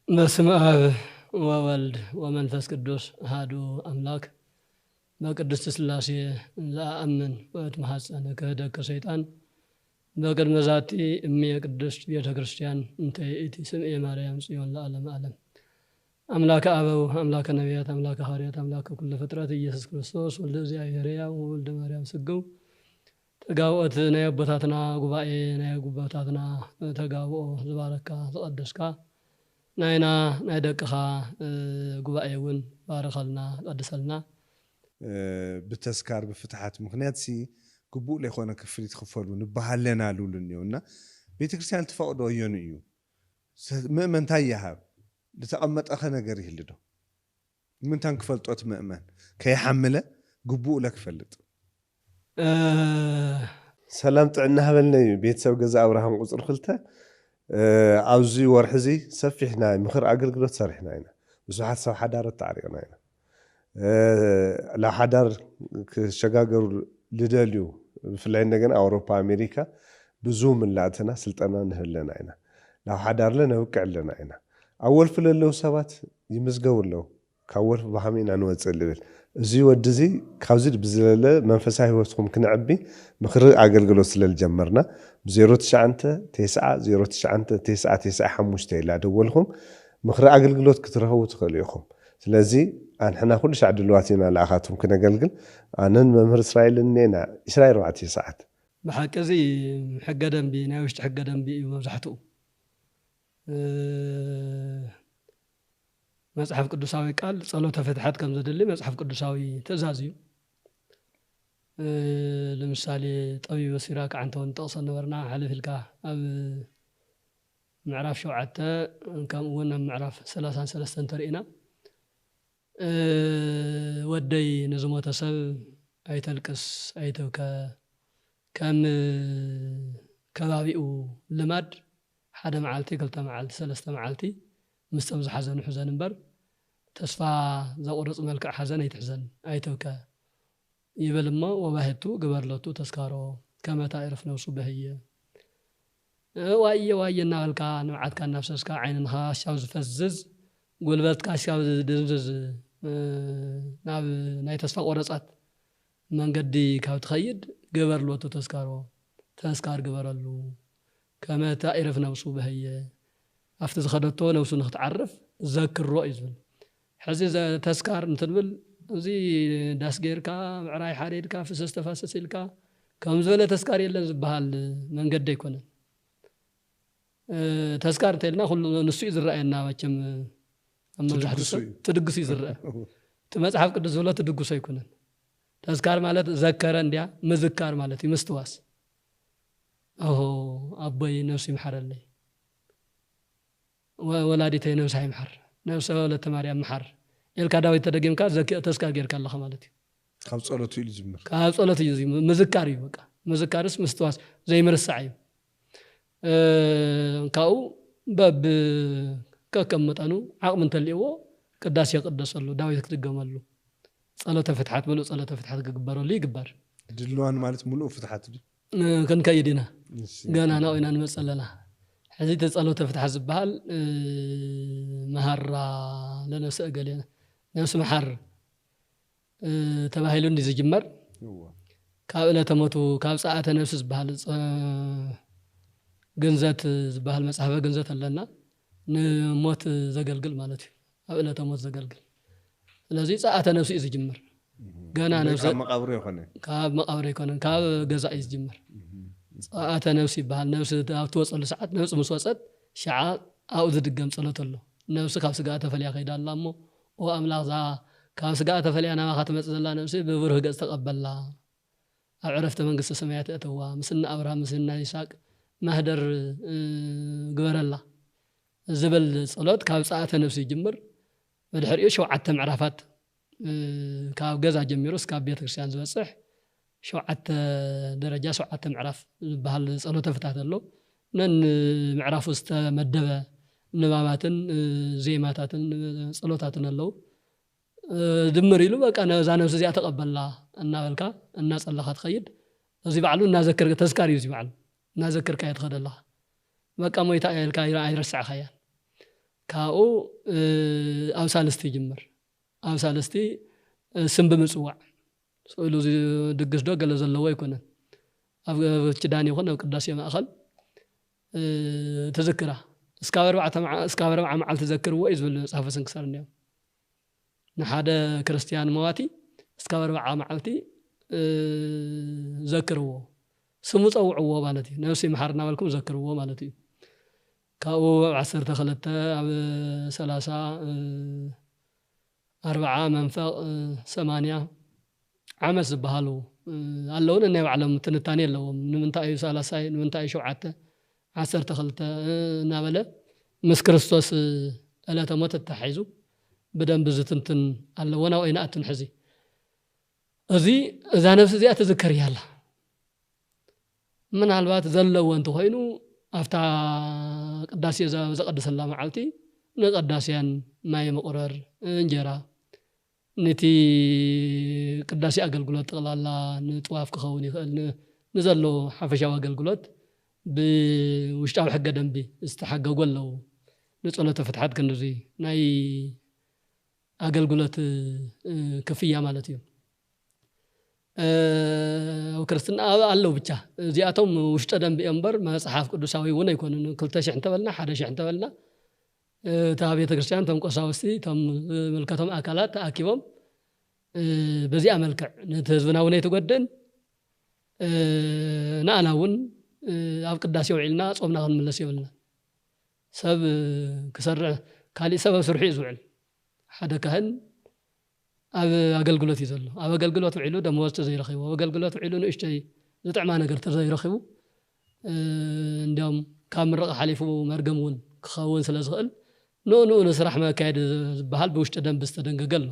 በስመ አብ ወወልድ ወመንፈስ ቅዱስ አሐዱ አምላክ በቅድስት ሥላሴ ዘአምን ወእትማሐፀነ ክህደት ከሰይጣን በቅድመ ዛቲ እምየ ቅድስት ቤተ ክርስቲያን እንተ ይእቲ ስምዔ ማርያም ጽዮን ለዓለመ ዓለም አምላከ አበው አምላከ ነቢያት አምላከ ሐዋርያት አምላከ ኩሉ ፍጥረት ኢየሱስ ክርስቶስ ወልደ እግዚአብሔር ሕያው ወወልደ ማርያም ስግው ተጋውኦት ናይ አቦታትና ጉባኤ ናይ ጉባኤታትና ተጋውኦ ዝባረካ ዝቀደስካ ናይና ናይ ደቅኻ ጉባኤውን ባረኸልና ቀድሰልና ብተስካር ብፍትሓት ምክንያት ሲ ግቡእ ለይኮነ ክፍሊት ክፈሉ ንባሃለና ሉሉኒውና ቤተክርስቲያን ተፈቅዶ እየኑ እዩ ምእመን እንታይ ይሃብ ዝተቐመጠኸ ነገር ይህል ዶ ምንታን ክፈልጦት ምእመን ከይሓምለ ግቡእ ለክፈልጥ ሰላም ጥዕና ሃበልና ቤተሰብ ገዛ አብርሃም ቁፅር 2 አውዚ ወርሕዚ ሰፊሕና ምኽር አገልግሎት ሰሪሕና ኢና ብዙሓት ሰብ ሓዳር ተዓሪቕና ኢና ለሓዳር ክሸጋገሩ ልደልዩ ብፍላይ እንደገና አውሮፓ አሜሪካ ብዙ ምላእትና ስልጠና ንህለና ኢና ላው ሓዳር ለነብቅዕ ኣለና ኢና አወልፍ ለለው ሰባት ይምዝገቡለው ካወልፍ በሃሚና ንወፅእ ልብል እዚ ወድዚ ካብዚ ብዝለለ መንፈሳዊ ህይወትኩም ክንዕቢ ምኽሪ አገልግሎት ስለልጀመርና ብ09909995 ኢላ ደወልኩም ምኽሪ አገልግሎት ክትረኽቡ ትኽእሉ ኢኹም ስለዚ አንሕና ኩሉ ሻዕ ድልዋት ኢና ለኣኻትኩም ክነገልግል ኣነን መምህር እስራኤል እኔና 24 ሰዓት ብሓቂ እዚ ሕገ ደንቢ ናይ ውሽጢ ሕገ ደንቢ እዩ መብዛሕትኡ መጽሐፍ ቅዱሳዊ ቃል ጸሎተ ፍትሐት ከም ዘድሊ መጽሐፍ ቅዱሳዊ ትእዛዝ እዩ ለምሳሌ ጠቢብ ሲራክ አንተውን ጠቅሰ ነበርና ሓልፍልካ ኣብ ምዕራፍ 7 ከምኡውን ኣብ ምዕራፍ 33 ተርእና ወደይ ንዝሞተ ሰብ ኣይተልቅስ ኣይተውከ ከም ከባቢኡ ልማድ ሓደ መዓልቲ ክልተ መዓልቲ ሰለስተ መዓልቲ ምስቶም ዝሓዘኑ ሕዘን እምበር ተስፋ ዘቁርፅ መልክዕ ሓዘን ኣይትሕዘን ኣይተውከ ይበል እሞ ወባህቱ ግበርለቱ ተስካሮ ከመታ ይረፍ ነፍሱ በህየ ዋየ ዋየ እናበልካ ንብዓትካ እናፍሰስካ ዓይንኻ ሻው ዝፈዝዝ ጉልበትካ ሻው ዝድንዝዝ ናብ ናይ ተስፋ ቆረፃት መንገዲ ካብ ትኸይድ ግበርለቱ ተስካር ግበረሉ ከመታ ይረፍ ነፍሱ በህየ after ዝኸደቶ ነፍሱ ንኽትዓርፍ ዘክሮ ይዝብል ሕዚ ተስካር እንትብል እዚ ዳስ ጌርካ ምዕራይ ሓሬድካ ፍሰስ ተፋሰስ ኢልካ ከም ዝበለ ተስካር የለን ዝበሃል መንገዲ ኣይኮነን ተስካር እንተልና ኩሉ ንሱ እዩ ዝረአየና መቸም መብዛሕትኡ ሰብ ትድግሱ እዩ ዝረአ እቲ መፅሓፍ ቅዱስ ዝብሎ ትድግሱ ኣይኮነን ተስካር ማለት ዘከረ እንድያ ምዝካር ማለት እዩ ምስትዋስ ኣቦይ ነፍሱ ይምሓረለይ ወላዲተይ ነፍሳ ይምሓር ነፍሰ ወለተ ማርያም ምሓር ኤልካ ዳዊት ተደጊምካ ተስካር ጌርካ ኣለኻ ማለት እዩ ካብ ጸሎቱ ኢሉ ዝምር ካብ ጸሎቱ እዩ ምዝካር እዩ በቃ ምዝካርስ ምስትዋስ ዘይምርሳዕ እዩ ካኡ በብ ከከመጠኑ ዓቕሚ እንተልይዎ ቅዳሴ ይቅደሰሉ ዳዊት ክትገመሉ ጸሎተ ፍትሓት ምሉእ ጸሎተ ፍትሓት ክግበረሉ ይግበር ድልዋን ማለት ሙሉእ ፍትሓት ክንከይድ ኢና ገና ናዊና ንመፅእ ኣለና ሕዚ ጸሎተ ፍትሓት ዝበሃል መሃራ ለነፍሰ እገሌ ነፍሲ መሓር ተባሂሉ እንዲ ዝጅመር ካብ ዕለተ ሞቱ ካብ ፀኣተ ነፍሲ ዝበሃል ገንዘት ዝበሃል መፅሓፈ ገንዘት ኣለና ንሞት ዘገልግል ማለት እዩ ኣብ ዕለተ ሞት ዘገልግል ስለዚ ፀኣተ ነፍሲ እዩ ዝጅመር ገና ነፍሲ ካብ መቃብር ይኮነን ካብ ገዛ እዩ ዝጅመር ፀኣተ ነፍሲ ይበሃል ነፍሲ ኣብ ትወፀሉ ሰዓት ነፍሲ ምስ ወፀት ሸዓ ኣብኡ ዝድገም ጸሎት ኣሎ ነፍሲ ካብ ስጋ ተፈልያ ከይዳ ኣላ እሞ ኦ ኣምላኽ ዛ ካብ ስጋ ተፈልያ ናባኻ ትመፅእ ዘላ ነፍሲ ብብሩህ ገፅ ተቐበላ ኣብ ዕረፍተ መንግስቲ ሰማያት እተዋ ምስና አብርሃም ምስና ይስሐቅ ማህደር ግበረላ ዝብል ጸሎት ካብ ፀኣተ ነፍሲ ይጅምር በድሕሪኡ 7 ምዕራፋት ካብ ገዛ ጀሚሩ እስካብ ቤተ ክርስቲያን ዝበፅሕ 7 ደረጃ 7 ምዕራፍ ዝበሃል ጸሎተ ፍትሓት ኣሎ ነን ምዕራፍ ውስጥ መደበ ንባባትን ዜማታትን ጸሎታትን ኣለው ድምር ኢሉ በቃ ነዛ ነፍሲ እዚኣ ተቐበላ እናበልካ እናጸለኻ ትኸይድ እዚ በዕሉ እናዘክር ተስካር እዩ እዚ በዕሉ እናዘክርካ ትኸደላ በቃ ሞይታ ኢልካ ኣይረሳዕኻያ ካኡ ኣብ ሳልስቲ ይጅምር ኣብ ሳልስቲ ስም ብምጽዋዕ ስእሉ ድግስ ዶ ገለ ዘለዎ ይኮነን ኣብ ኪዳን ይኹን ኣብ ቅዳሴ ማእኸል ተዘክራ እስካብ 4 መዓልቲ ተዘክርዎ እዩ ዝብል መጽሓፈ ስንክሳር እንዲያ ንሓደ ክርስቲያን መዋቲ እስካብ 4 መዓልቲ ዘክርዎ ስሙ ፀውዕዎ ማለት እዩ ነፍሲ መሓርና ወልኩም ዘክርዎ ማለት እዩ ካኡ 12 ኣብ 30 40 መንፈቅ 80 ዓመት ዝበሃሉ ኣለውን ናይ ባዕሎም ትንታኔ ኣለዎም ንምንታይ 30 ንምንታይ 7 12 እናበለ ምስ ክርስቶስ ዕለተ ሞት ተታሒዙ بدن بزتنتن على ونا وين أتن حزي أزي إذا نفس زي أتذكر يلا من هالوقت ذل وانتو هينو أفتح قداسي إذا قدس الله معلتي نقداسيان ما يمقرر انجرا نتي قداسي أقل قلت الله نتواف كخوني نزلو حفشة وأقل قلت بوشتاو حق دنبي استحق قولو نتقول تفتحات كنزي ناي አገልግሎት ክፍያ ማለት እዩ ወክርስትና አለው ብቻ እዚአቶም ውሽጠ ደንብ እምበር መጽሐፍ ቅዱሳዊ ወነ ይኮንን 2000 እንተበልና 1000 እንተበልና ታ ቤተ ክርስቲያን ተም ቆሳውስቲ ተም መልከቶም አካላት አኪቦም በዚህ አመልከዕ ነተዝብና ወነ የተጎደን ናናውን ኣብ ቅዳሴ ውዕልና ጾምና ክንመለስ ይብልና ሰብ ክሰርዕ ካሊ ሰበብ ስርሑ ይዝውዕል ሓደ ካህን ኣብ አገልግሎት ይዘሎ ኣብ አገልግሎት ውዕሉ ደሞዝ ተዘይረኺቡ ኣብ አገልግሎት ውዕሉ ንእሽተይ ዝጥዕማ ነገር ተዘይረኺቡ እንዲያውም ካብ ምረቕ ሓሊፉ መርገም እውን ክኸውን ስለ ዝኽእል ንኡ ንስራሕ መካየድ ዝበሃል ብውሽጢ ደንብ ዝተደንገገ ኣሎ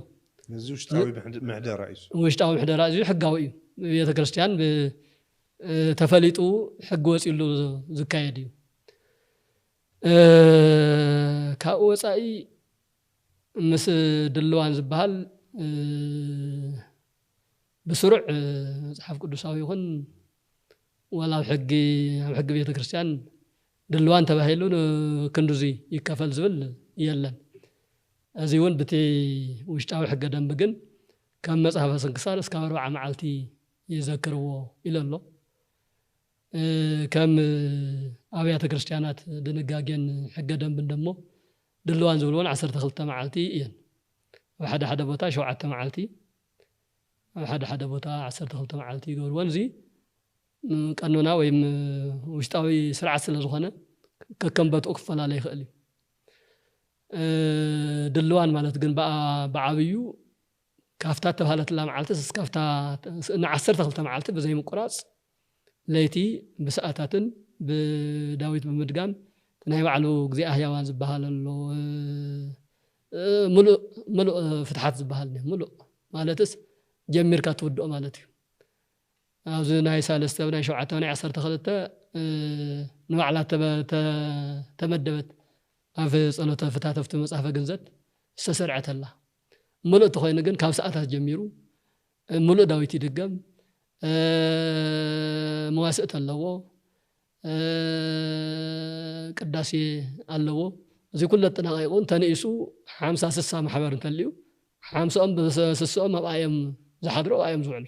እዚ ውሽጣዊ ምሕደራ እዩ ውሽጣዊ ምሕደራ እዩ ሕጋዊ እዩ ቤተ ክርስቲያን ተፈሊጡ ሕግ ወፂሉ ዝካየድ እዩ ካብ ወፃኢ ምስ ድልዋን ዝበሃል بسرع مصحف ቅዱሳዊ ይኹን ወላ ሕጊ ቤተ ክርስቲያን ድልዋን ተባሂሉ ክንዱዚ ይከፈል ዝብል የለን እዚውን በቲ ውሽጣዊ ሕገ ደንብ ግን ከም መጽሐፈ ስንክሳር እስከ 40 መዓልቲ ይዘክርዎ ኢለሎ ከም አብያተ ክርስቲያናት ድንጋጌን ሕገ ደንብ ደሞ ድልዋን ዝብልዎን 12 መዓልቲ እየን ሓደ ቦታ 7 መዓልቲ ሓደ ቦታ 12 መዓልቲ ይገብርዎን እዚ ቀኖና ወይም ውሽጣዊ ስርዓት ስለ ዝኾነ ከከምበቱ ክፈላለ ይኽእል እዩ ድልዋን ማለት ግን በዓብዩ ካፍታት ተባሃለት መዓልቲ እስካፍታ ን12 መዓልቲ በዘይ ምቁራጽ ለይቲ ብሰዓታትን በዳዊት በመድጋም ናይ ባዕሉ ግዜ አህያዋን ዝበሃለሎ ሙሉእ ፍትሓት ዝበሃል ሙሉእ ማለትስ ጀሚርካ ትወድኦ ማለት እዩ ኣብዚ ናይ 3 ናይ 7 ናይ 12 ንባዕላ ተመደበት ኣብ ጸሎተ ፍታተፍቲ መጽሐፈ ግንዘት ዝተሰርዐተላ ሙሉእ ተኾይኑ ግን ካብ ሰዓታት ጀሚሩ ሙሉእ ዳዊት ይድገም መዋስእት ኣለዎ ቅዳሴ ኣለዎ እዚ ኩሉ ተናቂቁን ተነይሱ 50 60 ማሕበር እንተልዩ 50ኦም በስስኦም ኣብአዮም ዝሓድሩ ኣብአዮም ዝውዕሉ